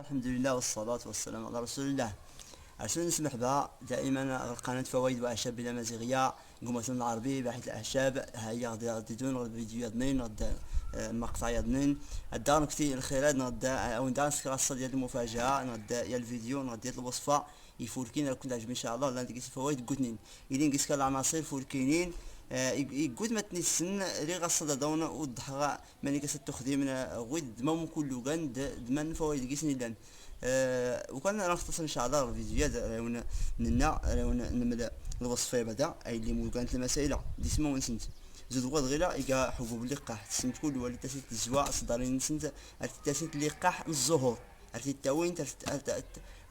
الحمد لله والصلاة والسلام على رسول الله. عشان نسمح بها دائما قناة فوائد وأعشاب بالأمازيغية قمة العربي باحث الأعشاب. هيا غادي تدون غادي فيديو يضنين غدا مقطع يضنين غدا نكتي الخيرات غدا أو ندار نسكراصة ديال المفاجأة غدا يا الفيديو غدا ديال الوصفة يفولكين راه كنت عجب إن شاء الله لا نديك الفوائد قوتنين إلين قيس العناصر فولكينين يقول ما تنسن ري غاصة داون وضحها ماني كستخدم من غد ما كله كان دمان فوائد كيسني لان وكان نختصر ان شاء الله الفيديوهات راهونا راهونا نمد الوصفه بدا اي اللي مو كانت المسائل دي سما ونسنت زود غد غيلا يقا حبوب اللقاح تسمت كل ولي تسيت الزواء صدرين نسنت تسيت اللقاح الزهور عرفتي التاوين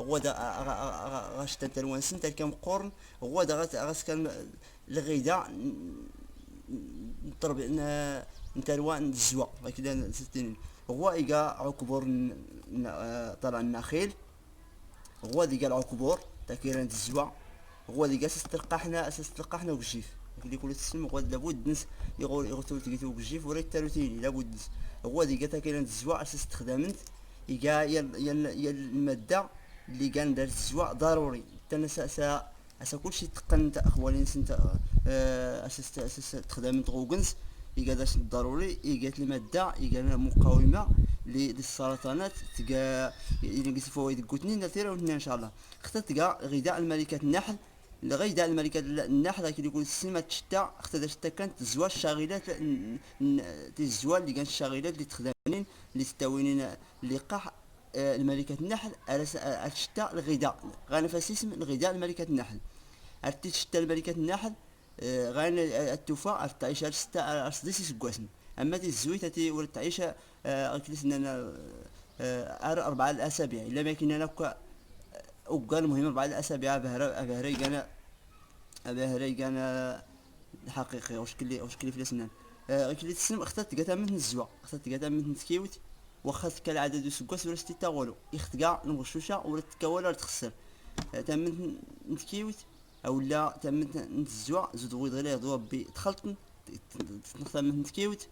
غدا غاش تنتلوان سنت كم قرن غدا غاس كان الغيدا نضرب نتلوان الزواء هكذا ستين هو إيجا عكبور طلع النخيل هو ديجا العكبور تاكيران الزوا هو ديجا استلقحنا وكجيف اللي كل تسمى هو لابد نس يقول تلقيتو وكجيف ولا تاروتيني لابد هو ديجا تاكيران الزوا استخدمت إيجا يا المادة اللي كان دار الزوا ضروري تنسى كلشي تقن تا اخواني نسنت اساس تخدم غوغنس يقاداش ضروري يقات الماده يقال مقاومه للسرطانات تلقى اذا قلت فوائد كوتنين نثيرا ونثنين ان شاء الله اختار تلقى غذاء الملكه النحل غذاء الملكه النحل كي يقول السلمة الشتاء اختار الشتاء كانت الزواج الشاغلات الزواج اللي كانت الشاغلات اللي تخدمين اللي تستوينين اللقاح الملكة النحل على الشتاء الغذاء غنفس اسم الغذاء الملكة النحل عرفتي الشتاء الملكة النحل غان التوفا تعيش على ستة أصديس سكواسن أما تي الزويت تي ولد تعيش أكلسنا أربعة الأسابيع إلا ما كنا نبقى وقال مهم أربعة الأسابيع بهري كان حقيقي وش كلي في الأسنان كلي تسلم اخترت قتا من الزوا اخترت قتا من تكيوت وخذت كالعدد سكواس ولا ستة تاولو يختقع المغشوشة ولا تكولا ولا تخسر تم نتكيوت او لا تم نتزوا زود غير غير ضوب بتخلطن تنخدم من تكيوت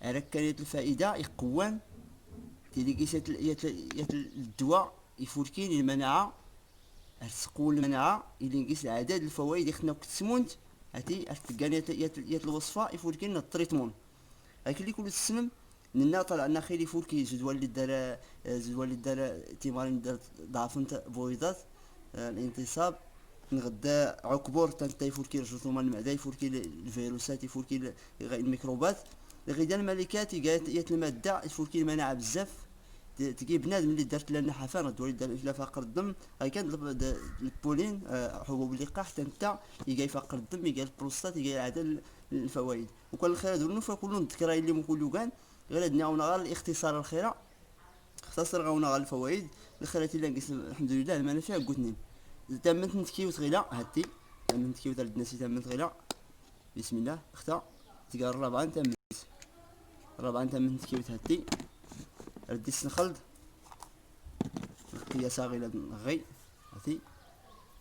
على كانت الفائده يقوان تيلي كيسات الدواء يفولكين المناعه تقوي المناعه اللي نقيس عدد الفوائد اللي خصنا كتسمونت هاتي تلقاني يات الوصفه يفولكين التريتمون هاك اللي كل السنم لنا طلع لنا خير يفولكي زود واللي دار تيمارين دار ضعفنت بويضات الانتصاب نغدا عكبور تنتا يفولكي الجرثومه المعده يفولكي الفيروسات يفولكي الميكروبات الغذاء الملكات يات الماده يفولكي المناعه بزاف تجي بنادم اللي دارت لنا حفان الدولي دار الى فقر الدم هاي كان البولين حبوب اللقاح تنتا يجي فقر الدم يجي البروستات يجي عدد الفوائد وكل الخير هذو النفا كلهم ذكرى اللي مكلو كان غير عندنا غير الاختصار الخيره اختصر غونا الفوائد الخيرات اللي نقيس الحمد لله المنافع قوتنين تمت نتكيوت غيلا هاتي تمت نتكيوت الناس تمت غيلا بسم الله اختار تلقى الرابعه تمت الرابعه تمت نتكيوت هاتي ردي السنخلد القياس غيلا غي هاتي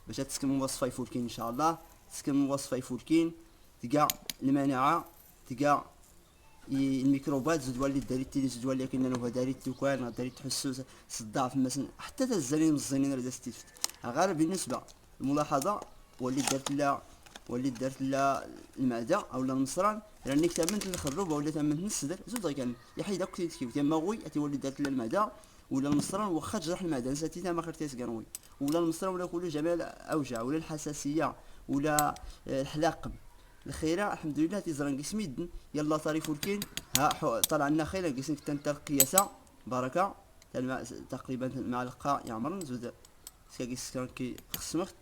باش تسكن وصفه يفولكين ان شاء الله تسكن وصفه يفولكين تلقى المناعه تلقى الميكروبات زود ولي داريت تيلي زود ولي كنا نوها داريت توكان داريت تحسوس صداع مثلا حتى الزنين الزنين راه استفدت غير بالنسبه الملاحظه ولي درت لا المعده او المصران راني تمنت الخروبه ولا تمنت الصدر زود كان يحيد داك كيف تما غوي ولي درت لا المعده ولا المصران واخا جرح المعده نسيتي ما خرتيش كنوي ولا المصران ولا كل جمال اوجع ولا الحساسيه ولا الحلاقب الخيره الحمد لله تيزران قسميد يلا طريف الكين ها طلع لنا خيره قسم تنتر قياسه بركه تقريبا معلقه يعمر زود سكاكيس كي خصمت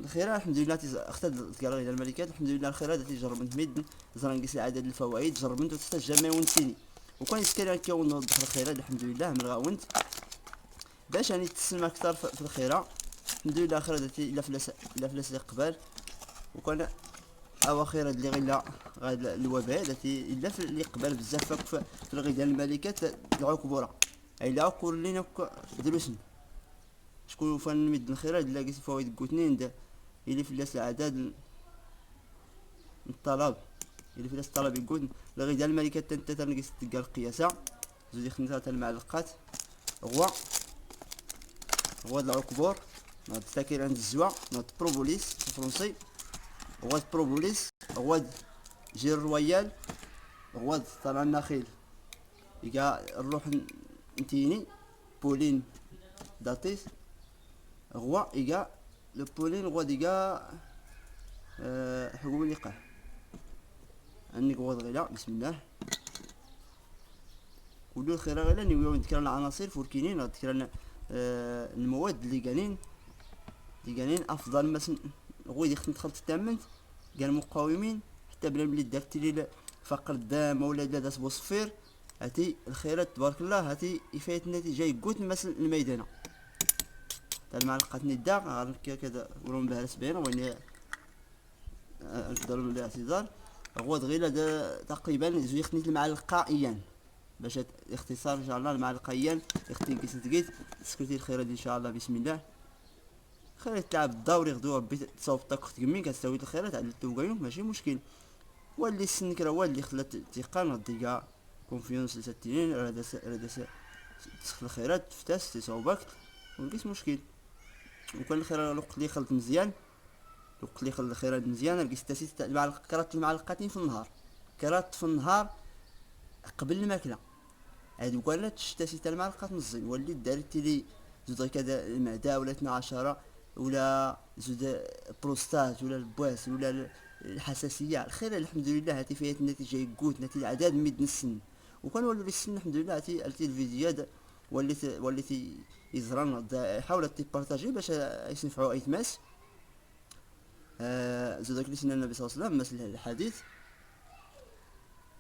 الخيره الحمد لله اختار تقرا الى الملكات الحمد لله الخيره التي جربت ميد زران قيس عدد الفوائد جربت وتستجمع ونسيني وكان يسكر كون نوضح الخيره الحمد لله من غاونت باش راني تسمع اكثر في الخيره الحمد لله الخيره التي لا فلاس قبال وكان اواخر اللي غير الوباء التي الا في اللي قبل بزاف في الغذاء الملكات العكبوره اي لا عكور لينا دروسن شكون فان مد الخير الا لقيت فوائد كوتنين اللي في الناس العدد الطلب اللي في الناس الطلب يقول الغذاء الملكات تنقص تلقى القياسه زوج خمسة المعلقات هو غواد العكبور، ناض تاكير عند الزوا، ناض بروبوليس فرونسي، غواد بروبوليس، غواد جير رويال، غواد طلع النخيل يقا الروح نتيني بولين داتيس، غوا يقا لو بولين غواد يقا حقوق اللقاح اني غواد غيلا. بسم الله. ولو الخير غيلا نيويو نذكر العناصر فوركينين، نذكر المواد اللي قالين افضل مثلا غوي يخدم تخلط التامنت قال مقاومين حتى بلا ملي دارت لي فقر الدم ولا داس بوصفير، هاتي الخيرات تبارك الله، هاتي يفايت النتيجه يقوت مثلا الميدانه تاع المعلقه ندا غير كذا ولون بها سبعين وين نقدر الاعتذار. غواد غير تقريبا زوج خنيت المعلقه ايان باش اختصار ان شاء الله المعلقه ايان اختي كيس تقيت سكرتي الخير ان شاء الله. بسم الله. خير تلعب الدوري غدو ربي تصاوب طاق تقمين كتساوي الخيرات على التوقعين ماشي مشكل. واللي السنك راه هو اللي خلات الثقه نضيقه كونفيونس للتنين راه تدخل الخيرات تفتاس تصاوبك ولقيت مشكل. وكان الخير الوقت اللي خلط مزيان، الوقت اللي خلط الخيرات مزيان لقيت تاسيت تاع كرات المعلقتين في النهار، كرات في النهار قبل الماكله هادو قالت تشتاسي تاع المعلقات مزيان. واللي دارت لي زود كذا المعده ولا 12 ولا زود بروستات ولا البواس ولا الحساسيه، الخير الحمد لله هاتي فيها النتيجه يقوت نتيجه عدد ميد السن. وكان ولو السن الحمد لله هاتي الفيديوهات وليت يزران حاولت تبارطاجي باش ينفعوا اي تماس. زود كلي سنة النبي صلى الله عليه وسلم مثل الحديث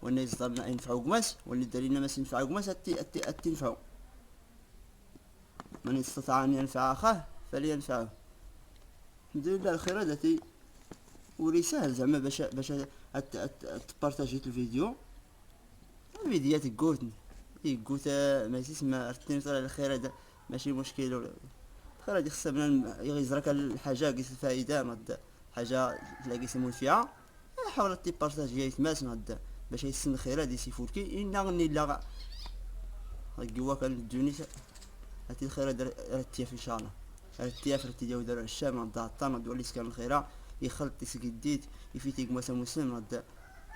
وان يصدرنا ينفعوا قماس، واللي دارينا ما ينفعوا قماس تنفعوا. من استطاع ان ينفع اخاه فلينفعه. الحمد لله الخير هذاتي ولي سهل زعما باش تبارطاجي الفيديو الفيديوهات يقوت ما يسمى رتين طلع الخير هذا ماشي مشكل. الخير هادي خصها بنادم يغيزرك الحاجه قيس الفائده نض حاجه تلاقي سمو فيها حاول تبارطاجي يتماس نض باش يسن الخير هادي سيفوركي إنا غني لا القوا كان الدوني هاتي الخير هذا رتياف ان شاء الله رتياف رتي ديال دار الشام نض عطان ولي سكان الخيره يخلط يسقديت يفيتيك مثلا مسلم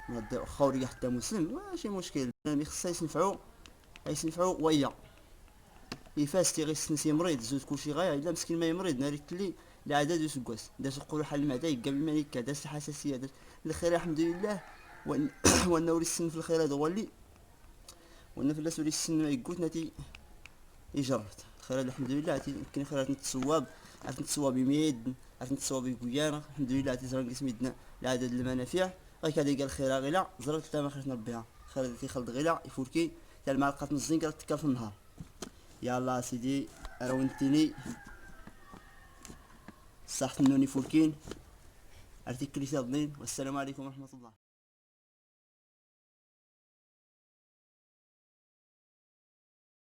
نض خوري حتى مسلم ماشي مشكل. خصها يسنفعوا ويا يفاس غير السنسي مريض زود كلشي غاية الا مسكين ما يمريض ناريت لي العدد يسقوس داس يقولوا حل المعده قبل الملكه داس الحساسيه داس الخير الحمد لله. وان ولي السن في الخير هذا هو اللي وان في الناس ولي السن ما يقوت نتي يجربت الخير الحمد لله عرفتي يمكن خير نتصواب عرفت نتصواب يميد عرفت نتصواب يقويانا الحمد لله عرفتي زران قسميدنا العدد المنافع غير كذا قال الخير غيلا زرت حتى ما خرجنا ربيها خير تيخلط غيلا يفوركي تاع المعلقه الزنك راه تكا في النهار. يلا سيدي رونتيني صح نوني فوركين ارتكلي ساضنين والسلام عليكم ورحمه الله.